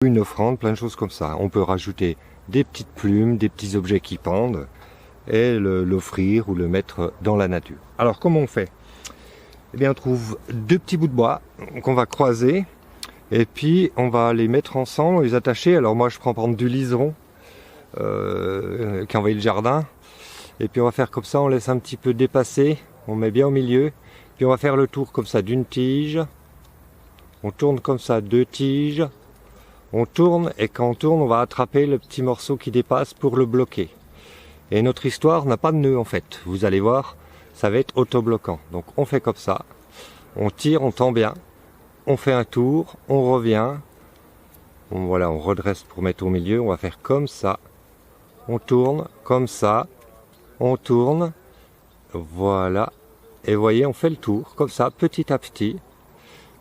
une offrande, plein de choses comme ça. On peut rajouter des petites plumes, des petits objets qui pendent et l'offrir ou le mettre dans la nature. Alors comment on fait? Eh bien on trouve deux petits bouts de bois qu'on va croiser et puis on va les mettre ensemble, les attacher. Alors moi je prends par exemple du liseron qui envahit le jardin et puis on va faire comme ça, on laisse un petit peu dépasser, on met bien au milieu, puis on va faire le tour comme ça d'une tige, on tourne comme ça deux tiges, on tourne et quand on tourne on va attraper le petit morceau qui dépasse pour le bloquer. Et notre histoire n'a pas de nœud en fait, vous allez voir, ça va être autobloquant. Donc on fait comme ça, on tire, on tend bien, on fait un tour, on revient, voilà, on redresse pour mettre au milieu, on va faire comme ça, on tourne, comme ça, on tourne, voilà, et vous voyez, on fait le tour, comme ça, petit à petit,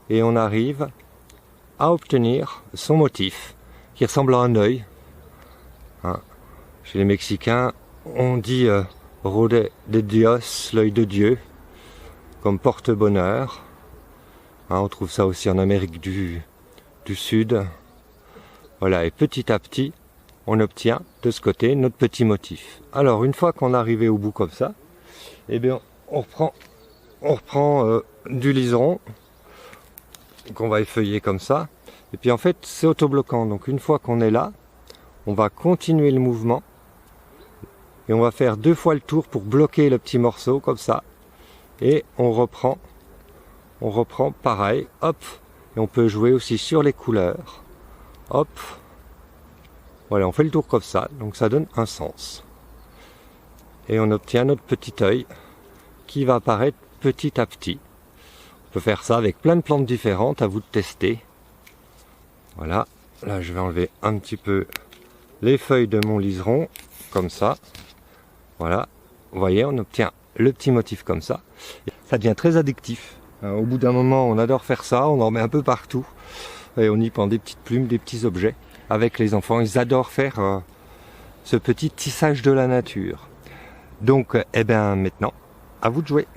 et on arrive à obtenir son motif, qui ressemble à un œil. Hein. Chez les Mexicains, on dit Ojo de Dios, l'œil de Dieu, comme porte-bonheur. Hein, on trouve ça aussi en Amérique du Sud. Voilà, et petit à petit, on obtient de ce côté notre petit motif. Alors, une fois qu'on est arrivé au bout comme ça, eh bien, on reprend du liseron qu'on va effeuiller comme ça. Et puis en fait, c'est autobloquant. Donc une fois qu'on est là, on va continuer le mouvement. Et on va faire deux fois le tour pour bloquer le petit morceau comme ça. Et on reprend pareil, hop. Et on peut jouer aussi sur les couleurs. Hop. Voilà, on fait le tour comme ça. Donc ça donne un sens. Et on obtient notre petit œil qui va apparaître petit à petit. On peut faire ça avec plein de plantes différentes, à vous de tester. Voilà, là je vais enlever un petit peu les feuilles de mon liseron, comme ça. Voilà, vous voyez, on obtient le petit motif comme ça. Ça devient très addictif. Au bout d'un moment, on adore faire ça, on en met un peu partout. Et on y prend des petites plumes, des petits objets. Avec les enfants, ils adorent faire ce petit tissage de la nature. Donc, eh bien maintenant, à vous de jouer.